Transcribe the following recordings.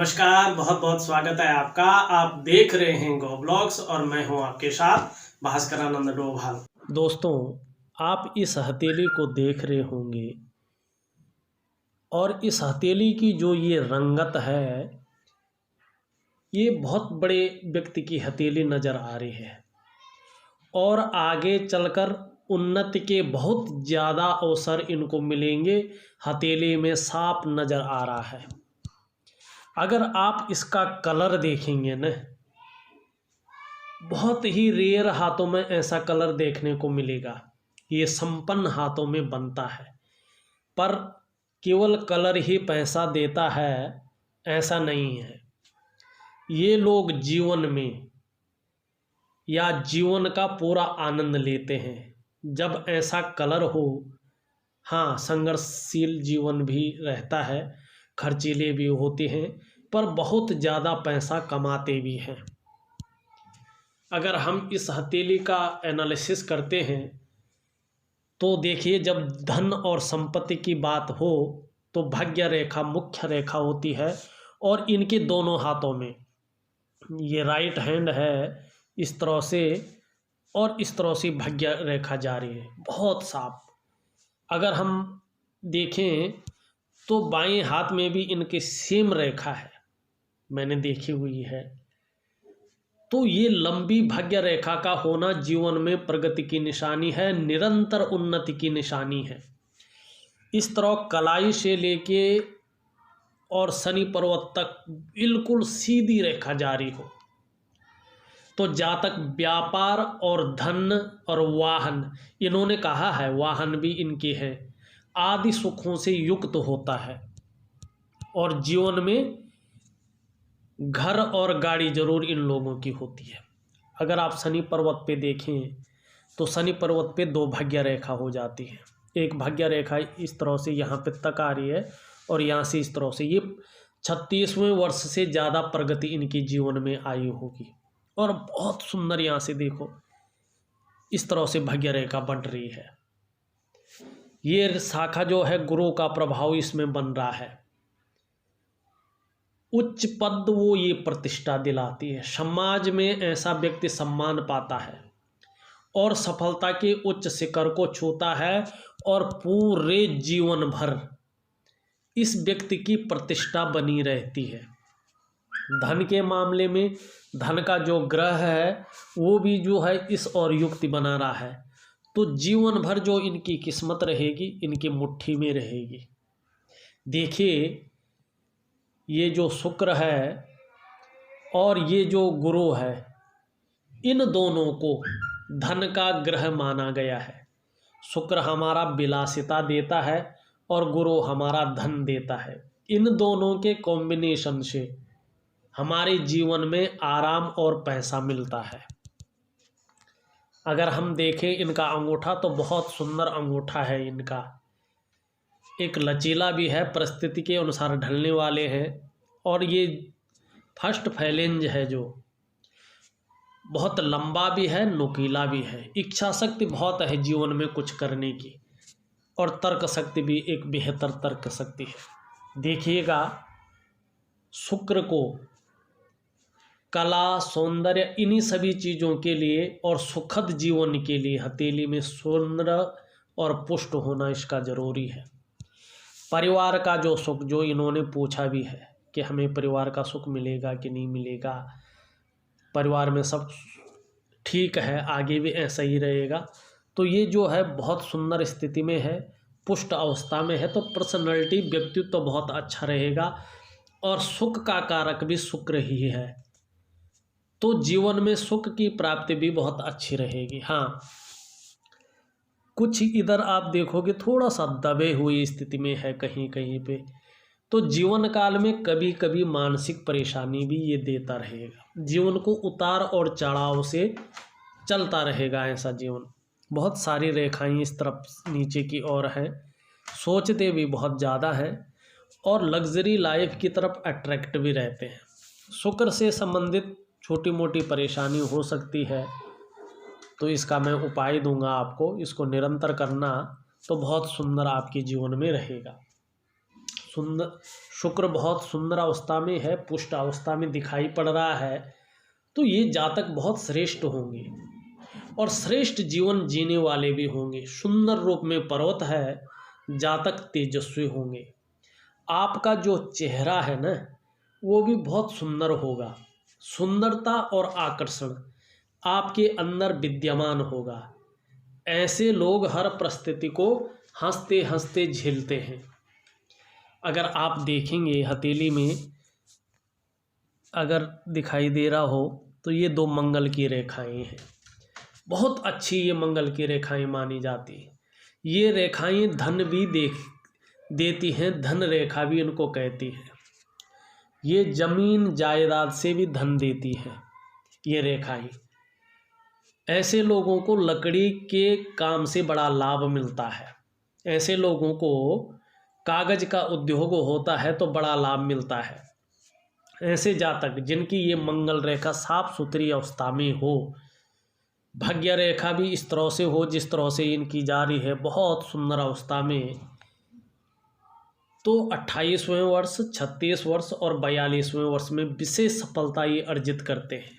नमस्कार, बहुत बहुत स्वागत है आपका। आप देख रहे हैं गो ब्लॉग्स और मैं हूं आपके साथ भास्करानंद डोभाल। दोस्तों, आप इस हथेली को देख रहे होंगे और इस हथेली की जो ये रंगत है, ये बहुत बड़े व्यक्ति की हथेली नज़र आ रही है और आगे चलकर उन्नति के बहुत ज़्यादा अवसर इनको मिलेंगे। हथेली में साफ नज़र आ रहा है। अगर आप इसका कलर देखेंगे न, बहुत ही रेयर हाथों में ऐसा कलर देखने को मिलेगा। ये संपन्न हाथों में बनता है, पर केवल कलर ही पैसा देता है ऐसा नहीं है। ये लोग जीवन में या जीवन का पूरा आनंद लेते हैं जब ऐसा कलर हो। हाँ, संघर्षशील जीवन भी रहता है, खर्चीले भी होते हैं, पर बहुत ज़्यादा पैसा कमाते भी हैं। अगर हम इस हथेली का एनालिसिस करते हैं तो देखिए, जब धन और संपत्ति की बात हो तो भाग्य रेखा मुख्य रेखा होती है और इनके दोनों हाथों में ये राइट हैंड है इस तरह से और इस तरह से भाग्य रेखा जा रही है, बहुत साफ। अगर हम देखें तो बाएं हाथ में भी इनके सेम रेखा है, मैंने देखी हुई है। तो ये लंबी भाग्य रेखा का होना जीवन में प्रगति की निशानी है, निरंतर उन्नति की निशानी है। इस तरह कलाई से लेके और शनि पर्वत तक बिल्कुल सीधी रेखा जारी हो तो जहाँ तक व्यापार और धन और वाहन, इन्होंने कहा है वाहन भी इनके हैं, आदि सुखों से युक्त होता है और जीवन में घर और गाड़ी जरूर इन लोगों की होती है। अगर आप शनि पर्वत पे देखें तो शनि पर्वत पे दो भाग्य रेखा हो जाती है। एक भाग्य रेखा इस तरह से यहाँ पे तक आ रही है और यहाँ से इस तरह से। ये 36वें वर्ष से ज़्यादा प्रगति इनकी जीवन में आई होगी और बहुत सुंदर, यहाँ से देखो इस तरह से भाग्य रेखा बन रही है। ये शाखा जो है गुरु का प्रभाव इसमें बन रहा है। उच्च पद वो ये प्रतिष्ठा दिलाती है, समाज में ऐसा व्यक्ति सम्मान पाता है और सफलता के उच्च शिखर को छूता है और पूरे जीवन भर इस व्यक्ति की प्रतिष्ठा बनी रहती है। धन के मामले में धन का जो ग्रह है वो भी जो है इस और युक्ति बना रहा है, तो जीवन भर जो इनकी किस्मत रहेगी इनकी मुट्ठी में रहेगी। देखिए, ये जो शुक्र है और ये जो गुरु है, इन दोनों को धन का ग्रह माना गया है। शुक्र हमारा विलासिता देता है और गुरु हमारा धन देता है। इन दोनों के कॉम्बिनेशन से हमारे जीवन में आराम और पैसा मिलता है। अगर हम देखें इनका अंगूठा तो बहुत सुंदर अंगूठा है इनका, एक लचीला भी है, परिस्थिति के अनुसार ढलने वाले हैं और ये फर्स्ट फैलेंज है जो बहुत लंबा भी है, नुकीला भी है। इच्छा शक्ति बहुत है जीवन में कुछ करने की और तर्क शक्ति भी एक बेहतर तर्क शक्ति है। देखिएगा, शुक्र को कला, सौंदर्य, इन्हीं सभी चीज़ों के लिए और सुखद जीवन के लिए हथेली में सुंदर और पुष्ट होना इसका ज़रूरी है। परिवार का जो सुख, जो इन्होंने पूछा भी है कि हमें परिवार का सुख मिलेगा कि नहीं मिलेगा, परिवार में सब ठीक है, आगे भी ऐसा ही रहेगा, तो ये जो है बहुत सुंदर स्थिति में है, पुष्ट अवस्था में है, तो पर्सनैलिटी, व्यक्तित्व तो बहुत अच्छा रहेगा और सुख का कारक भी शुक्र ही है, तो जीवन में सुख की प्राप्ति भी बहुत अच्छी रहेगी। हाँ, कुछ इधर आप देखोगे थोड़ा सा दबे हुई स्थिति में है कहीं कहीं पे, तो जीवन काल में कभी कभी मानसिक परेशानी भी ये देता रहेगा। जीवन को उतार और चढ़ाव से चलता रहेगा ऐसा जीवन। बहुत सारी रेखाएं इस तरफ नीचे की ओर हैं, सोचते भी बहुत ज़्यादा हैं और लग्जरी लाइफ की तरफ अट्रैक्ट भी रहते हैं। शुक्र से संबंधित छोटी मोटी परेशानी हो सकती है, तो इसका मैं उपाय दूंगा आपको, इसको निरंतर करना तो बहुत सुंदर आपके जीवन में रहेगा। सुंदर, शुक्र बहुत सुंदर अवस्था में है, पुष्ट अवस्था में दिखाई पड़ रहा है, तो ये जातक बहुत श्रेष्ठ होंगे और श्रेष्ठ जीवन जीने वाले भी होंगे। सुंदर रूप में पर्वत है, जातक तेजस्वी होंगे। आपका जो चेहरा है ना, वो भी बहुत सुंदर होगा। सुंदरता और आकर्षण आपके अंदर विद्यमान होगा। ऐसे लोग हर परिस्थिति को हंसते हंसते झेलते हैं। अगर आप देखेंगे हथेली में अगर दिखाई दे रहा हो तो ये 2 मंगल की रेखाएं हैं। बहुत अच्छी ये मंगल की रेखाएं मानी जाती हैं। ये रेखाएं धन भी देती हैं, धन रेखा भी इनको कहती है। ये जमीन जायदाद से भी धन देती है ये रेखाएं। ऐसे लोगों को लकड़ी के काम से बड़ा लाभ मिलता है। ऐसे लोगों को कागज का उद्योग होता है तो बड़ा लाभ मिलता है। ऐसे जातक जिनकी ये मंगल रेखा साफ सुथरी अवस्था में हो, भाग्य रेखा भी इस तरह से हो जिस तरह से इनकी जा रही है, बहुत सुंदर अवस्था में, तो 28वें वर्ष, 36 वर्ष और 42वें वर्ष में विशेष सफलता ये अर्जित करते हैं।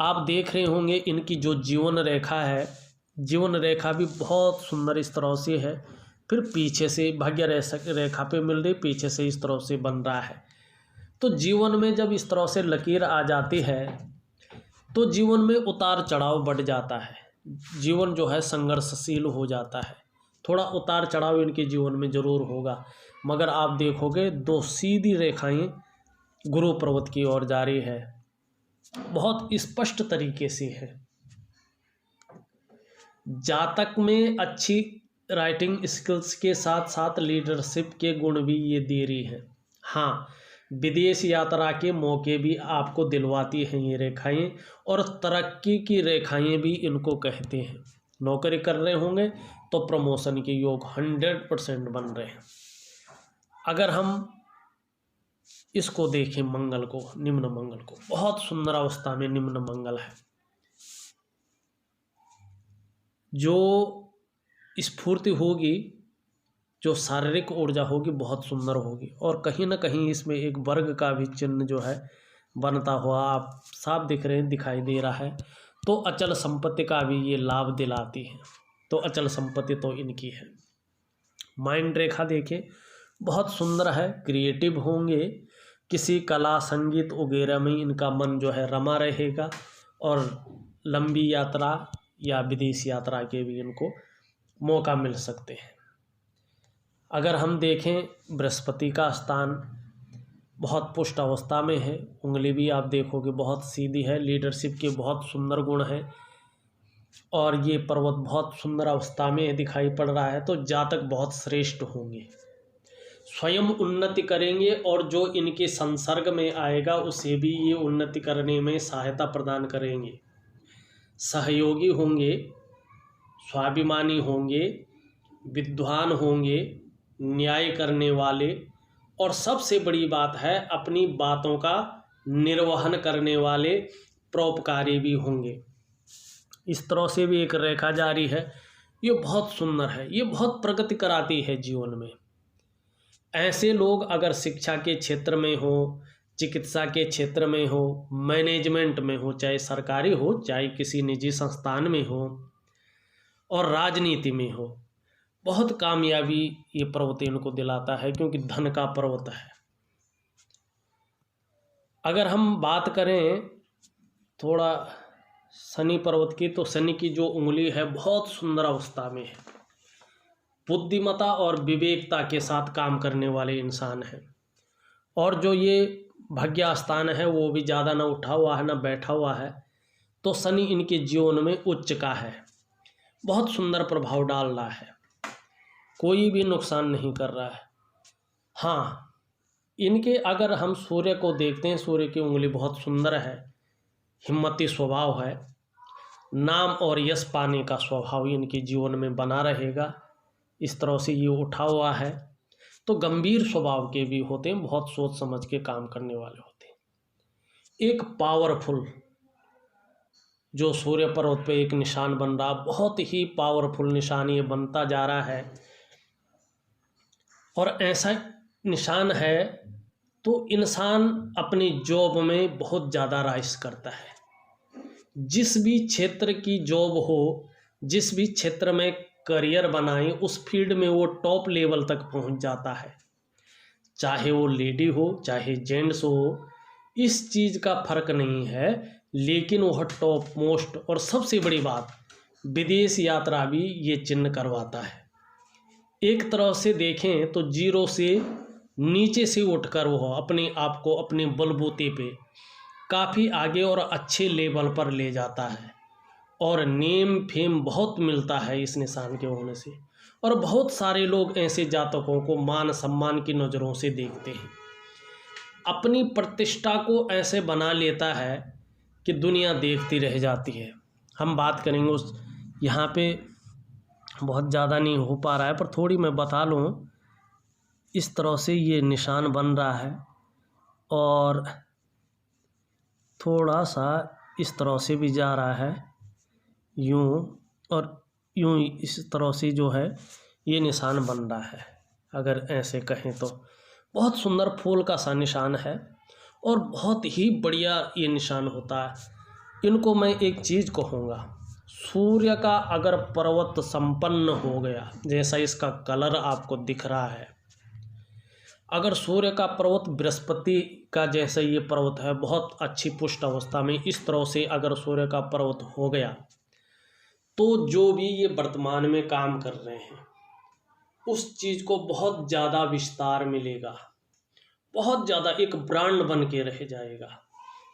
आप देख रहे होंगे इनकी जो जीवन रेखा है, जीवन रेखा भी बहुत सुंदर इस तरह से है। फिर पीछे से भाग्य रेखा पे मिल रही, पीछे से इस तरह से बन रहा है। तो जीवन में जब इस तरह से लकीर आ जाती है तो जीवन में उतार चढ़ाव बढ़ जाता है। जीवन जो है संघर्षशील हो जाता है। थोड़ा उतार चढ़ाव इनके जीवन में ज़रूर होगा, मगर आप देखोगे 2 सीधी रेखाएं गुरु पर्वत की ओर जा रही है, बहुत स्पष्ट तरीके से है। जातक में अच्छी राइटिंग स्किल्स के साथ साथ लीडरशिप के गुण भी ये दे रही है। हाँ, विदेश यात्रा के मौके भी आपको दिलवाती हैं ये रेखाएं, और तरक्की की रेखाएं भी इनको कहते हैं। नौकरी कर रहे होंगे तो प्रमोशन के योग 100% बन रहे हैं। अगर हम इसको देखें मंगल को, निम्न मंगल को, बहुत सुंदर अवस्था में निम्न मंगल है। जो स्फूर्ति होगी, जो शारीरिक ऊर्जा होगी, बहुत सुंदर होगी। और कहीं ना कहीं इसमें एक वर्ग का भी चिन्ह जो है बनता हुआ आप साफ दिख रहे हैं, दिखाई दे रहा है। तो अचल संपत्ति का भी ये लाभ दिलाती है। तो अचल संपत्ति तो इनकी है। माइंड रेखा देखिए, बहुत सुंदर है। क्रिएटिव होंगे, किसी कला संगीत वगैरह में इनका मन जो है रमा रहेगा, और लंबी यात्रा या विदेश यात्रा के भी इनको मौका मिल सकते हैं। अगर हम देखें बृहस्पति का स्थान बहुत पुष्ट अवस्था में है, उंगली भी आप देखोगे बहुत सीधी है, लीडरशिप के बहुत सुंदर गुण हैं, और ये पर्वत बहुत सुंदर अवस्था में दिखाई पड़ रहा है। तो जातक बहुत श्रेष्ठ होंगे, स्वयं उन्नति करेंगे, और जो इनके संसर्ग में आएगा उसे भी ये उन्नति करने में सहायता प्रदान करेंगे। सहयोगी होंगे, स्वाभिमानी होंगे, विद्वान होंगे, न्याय करने वाले, और सबसे बड़ी बात है अपनी बातों का निर्वहन करने वाले, परोपकारी भी होंगे। इस तरह से भी एक रेखा जारी है। ये बहुत सुंदर है, ये बहुत प्रगति कराती है जीवन में। ऐसे लोग अगर शिक्षा के क्षेत्र में हो, चिकित्सा के क्षेत्र में हो, मैनेजमेंट में हो, चाहे सरकारी हो चाहे किसी निजी संस्थान में हो, और राजनीति में हो, बहुत कामयाबी ये पर्वत इनको दिलाता है, क्योंकि धन का पर्वत है। अगर हम बात करें थोड़ा शनि पर्वत की, तो शनि की जो उंगली है बहुत सुंदर अवस्था में है। बुद्धिमत्ता और विवेकता के साथ काम करने वाले इंसान हैं, और जो ये भाग्य स्थान है वो भी ज़्यादा ना उठा हुआ है ना बैठा हुआ है। तो शनि इनके जीवन में उच्च का है, बहुत सुंदर प्रभाव डाल रहा है, कोई भी नुकसान नहीं कर रहा है। हाँ, इनके अगर हम सूर्य को देखते हैं, सूर्य की उंगली बहुत सुंदर है, हिम्मती स्वभाव है, नाम और यश पाने का स्वभाव इनके जीवन में बना रहेगा। इस तरह से ये उठा हुआ है, तो गंभीर स्वभाव के भी होते हैं, बहुत सोच समझ के काम करने वाले होते हैं। एक पावरफुल जो सूर्य पर्वत पे एक निशान बन रहा, बहुत ही पावरफुल निशान ये बनता जा रहा है। और ऐसा निशान है तो इंसान अपनी जॉब में बहुत ज़्यादा राइज करता है। जिस भी क्षेत्र की जॉब हो, जिस भी क्षेत्र में करियर बनाए, उस फील्ड में वो टॉप लेवल तक पहुंच जाता है। चाहे वो लेडी हो चाहे जेंट्स हो, इस चीज़ का फर्क नहीं है, लेकिन वह टॉप मोस्ट, और सबसे बड़ी बात, विदेश यात्रा भी ये चिन्ह करवाता है। एक तरह से देखें तो जीरो से नीचे से उठकर वह अपने आप को अपने बलबूते पे काफ़ी आगे और अच्छे लेवल पर ले जाता है, और नेम फेम बहुत मिलता है इस निशान के होने से। और बहुत सारे लोग ऐसे जातकों को मान सम्मान की नज़रों से देखते हैं, अपनी प्रतिष्ठा को ऐसे बना लेता है कि दुनिया देखती रह जाती है। हम बात करेंगे उस, यहाँ पे बहुत ज़्यादा नहीं हो पा रहा है पर थोड़ी मैं बता लूँ। इस तरह से ये निशान बन रहा है और थोड़ा सा इस तरह से भी जा रहा है, यूँ और यूँ, इस तरह से जो है ये निशान बन रहा है। अगर ऐसे कहें तो बहुत सुंदर फूल का सा निशान है और बहुत ही बढ़िया ये निशान होता है। इनको मैं एक चीज़ कहूँगा, सूर्य का अगर पर्वत संपन्न हो गया, जैसा इसका कलर आपको दिख रहा है, अगर सूर्य का पर्वत बृहस्पति का जैसा ये पर्वत है, बहुत अच्छी पुष्ट अवस्था में, इस तरह से अगर सूर्य का पर्वत हो गया तो जो भी ये वर्तमान में काम कर रहे हैं उस चीज़ को बहुत ज़्यादा विस्तार मिलेगा, बहुत ज़्यादा एक ब्रांड बन के रह जाएगा,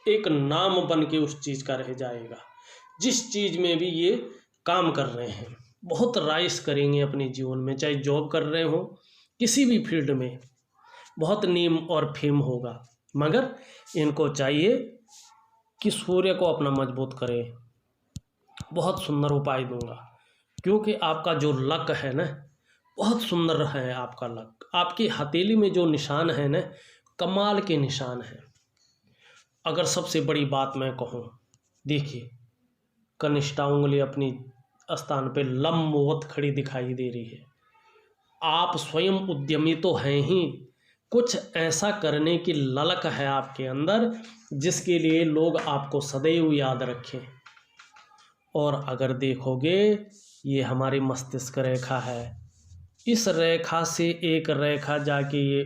एक नाम बन के उस चीज़ का रह जाएगा। जिस चीज़ में भी ये काम कर रहे हैं बहुत राइज करेंगे अपने जीवन में, चाहे जॉब कर रहे हो, किसी भी फील्ड में बहुत नेम और फेम होगा। मगर इनको चाहिए कि सूर्य को अपना मजबूत करें। बहुत सुंदर उपाय दूंगा, क्योंकि आपका जो लक है ना, बहुत सुंदर है आपका लक। आपकी हथेली में जो निशान है ना, कमाल के निशान है। अगर सबसे बड़ी बात मैं कहूँ, देखिए कनिष्ठा उंगली अपनी स्थान पे लंबवत खड़ी दिखाई दे रही है। आप स्वयं उद्यमी तो हैं ही, कुछ ऐसा करने की ललक है आपके अंदर जिसके लिए लोग आपको सदैव याद रखें। और अगर देखोगे, ये हमारी मस्तिष्क रेखा है, इस रेखा से एक रेखा जाके ये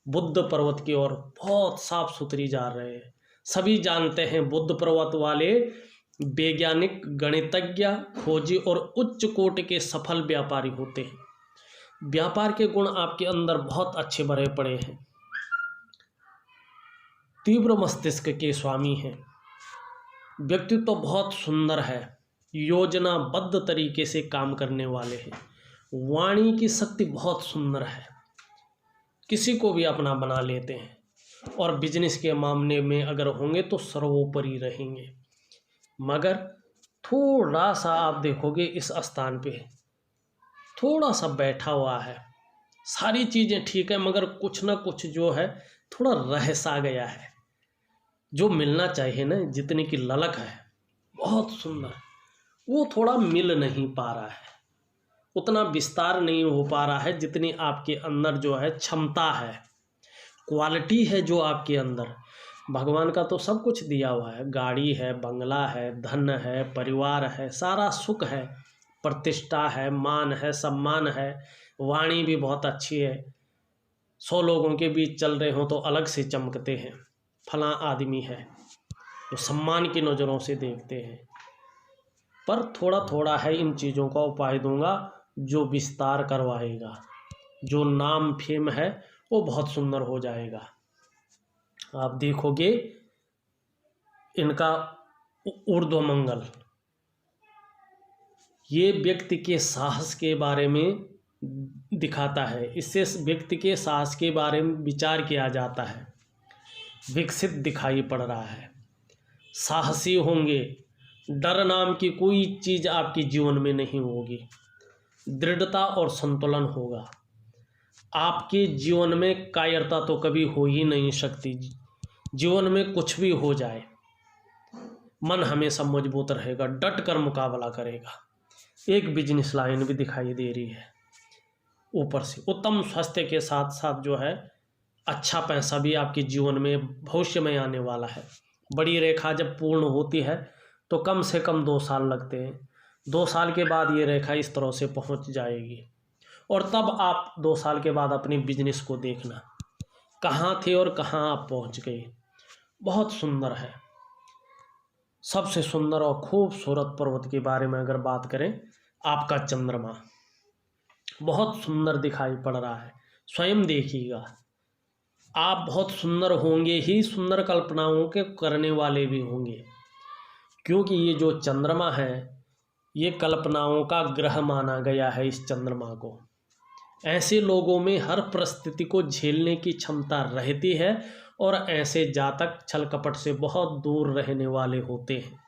बुद्ध पर्वत की ओर बहुत साफ सुथरी जा रहे हैं। सभी जानते हैं बुद्ध पर्वत वाले वैज्ञानिक, गणितज्ञ, खोजी और उच्च कोटि के सफल व्यापारी होते हैं। व्यापार के गुण आपके अंदर बहुत अच्छे भरे पड़े हैं। तीव्र मस्तिष्क के स्वामी हैं, व्यक्तित्व तो बहुत सुंदर है, योजनाबद्ध तरीके से काम करने वाले हैं, वाणी की शक्ति बहुत सुंदर है, किसी को भी अपना बना लेते हैं, और बिजनेस के मामले में अगर होंगे तो सर्वोपरि रहेंगे। मगर थोड़ा सा आप देखोगे इस स्थान पे थोड़ा सा बैठा हुआ है, सारी चीज़ें ठीक है मगर कुछ ना कुछ जो है थोड़ा रह सा गया है। जो मिलना चाहिए ना, जितने की ललक है बहुत सुंदर, वो थोड़ा मिल नहीं पा रहा है, उतना विस्तार नहीं हो पा रहा है जितनी आपके अंदर जो है क्षमता है, क्वालिटी है जो आपके अंदर। भगवान का तो सब कुछ दिया हुआ है, गाड़ी है, बंगला है, धन है, परिवार है, सारा सुख है, प्रतिष्ठा है, मान है, सम्मान है, वाणी भी बहुत अच्छी है। 100 लोगों के बीच चल रहे हो तो अलग से चमकते हैं, फलां आदमी है, तो सम्मान की नज़रों से देखते हैं। पर थोड़ा थोड़ा है, इन चीज़ों का उपाय दूंगा जो विस्तार करवाएगा, जो नाम फेम है वो बहुत सुंदर हो जाएगा। आप देखोगे इनका ऊर्ध्व मंगल, ये व्यक्ति के साहस के बारे में दिखाता है, इससे व्यक्ति के साहस के बारे में विचार किया जाता है, विकसित दिखाई पड़ रहा है, साहसी होंगे, डर नाम की कोई चीज़ आपके जीवन में नहीं होगी, दृढ़ता और संतुलन होगा। आपके जीवन में कायरता तो कभी हो ही नहीं सकती, जीवन में कुछ भी हो जाए मन हमेशा मजबूत रहेगा, डट कर मुकाबला करेगा। एक बिजनेस लाइन भी दिखाई दे रही है, ऊपर से उत्तम स्वास्थ्य के साथ साथ जो है अच्छा पैसा भी आपके जीवन में भविष्य में आने वाला है। बड़ी रेखा जब पूर्ण होती है तो कम से कम 2 साल लगते हैं। 2 साल के बाद ये रेखा इस तरह से पहुंच जाएगी और तब आप 2 साल के बाद अपने बिजनेस को देखना कहाँ थे और कहाँ आप पहुंच गए। बहुत सुंदर है। सबसे सुंदर और खूबसूरत पर्वत के बारे में अगर बात करें, आपका चंद्रमा बहुत सुंदर दिखाई पड़ रहा है। स्वयं देखिएगा, आप बहुत सुंदर होंगे ही, सुंदर कल्पनाओं के करने वाले भी होंगे, क्योंकि ये जो चंद्रमा है ये कल्पनाओं का ग्रह माना गया है। इस चंद्रमा को ऐसे लोगों में हर परिस्थिति को झेलने की क्षमता रहती है और ऐसे जातक छल कपट से बहुत दूर रहने वाले होते हैं।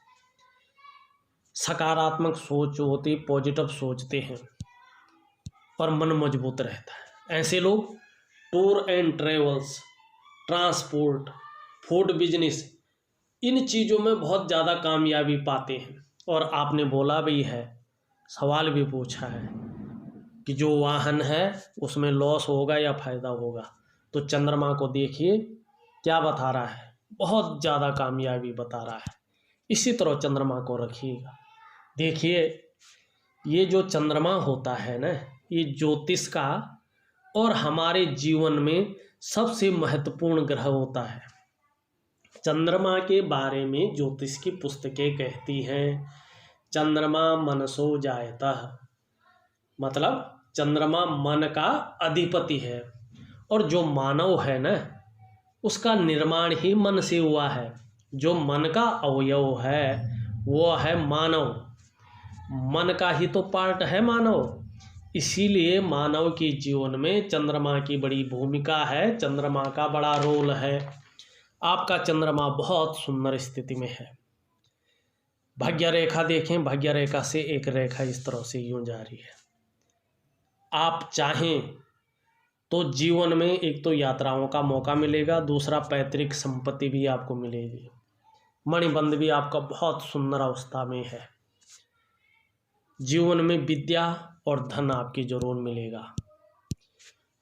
सकारात्मक सोच होती, पॉजिटिव सोचते हैं और मन मजबूत रहता है। ऐसे लोग tour and travels, transport, food business, इन चीज़ों में बहुत ज़्यादा कामयाबी पाते हैं। और आपने बोला भी है, सवाल भी पूछा है कि जो वाहन है उसमें लॉस होगा या फ़ायदा होगा, तो चंद्रमा को देखिए क्या बता रहा है, बहुत ज़्यादा कामयाबी बता रहा है। इसी तरह चंद्रमा को रखिएगा। देखिए ये जो चंद्रमा होता है ना, ये ज्योतिष का और हमारे जीवन में सबसे महत्वपूर्ण ग्रह होता है। चंद्रमा के बारे में ज्योतिष की पुस्तकें कहती हैं, चंद्रमा मनसो जायतः, मतलब चंद्रमा मन का अधिपति है और जो मानव है ना उसका निर्माण ही मन से हुआ है। जो मन का अवयव है वो है मानव, मन का ही तो पार्ट है मानव। इसीलिए मानव के जीवन में चंद्रमा की बड़ी भूमिका है, चंद्रमा का बड़ा रोल है। आपका चंद्रमा बहुत सुंदर स्थिति में है। भाग्य रेखा देखें, भाग्य रेखा से एक रेखा इस तरह से यूं जा रही है। आप चाहें तो जीवन में एक तो यात्राओं का मौका मिलेगा, दूसरा पैतृक संपत्ति भी आपको मिलेगी, मणिबंध भी आपका बहुत सुंदर अवस्था में है। जीवन में विद्या और धन आपकी जरूर मिलेगा।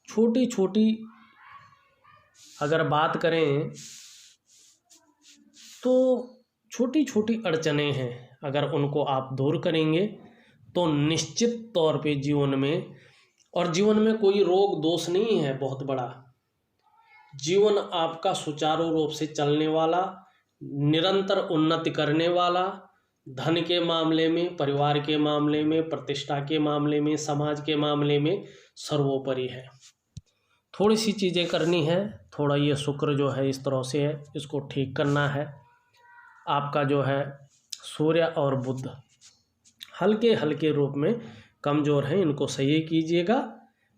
छोटी छोटी अगर बात करें तो छोटी छोटी अड़चनें हैं, अगर उनको आप दूर करेंगे तो निश्चित तौर पे जीवन में, और जीवन में कोई रोग दोष नहीं है बहुत बड़ा, जीवन आपका सुचारू रूप से चलने वाला, निरंतर उन्नति करने वाला, धन के मामले में, परिवार के मामले में, प्रतिष्ठा के मामले में, समाज के मामले में सर्वोपरि है। थोड़ी सी चीज़ें करनी है, थोड़ा ये शुक्र जो है इस तरह से है, इसको ठीक करना है। आपका जो है सूर्य और बुध हल्के हल्के रूप में कमज़ोर हैं, इनको सही कीजिएगा,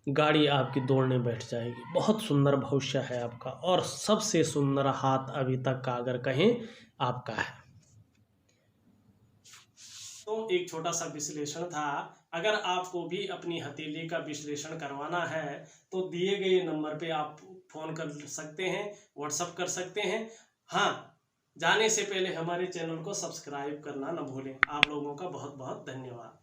गाड़ी आपकी दौड़ने बैठ जाएगी। बहुत सुंदर भविष्य है आपका और सबसे सुंदर हाथ अभी तक का अगर कहें आपका है। तो एक छोटा सा विश्लेषण था। अगर आपको भी अपनी हथेली का विश्लेषण करवाना है तो दिए गए नंबर पे आप फ़ोन कर सकते हैं, व्हाट्सअप कर सकते हैं। हाँ, जाने से पहले हमारे चैनल को सब्सक्राइब करना न भूलें। आप लोगों का बहुत बहुत धन्यवाद।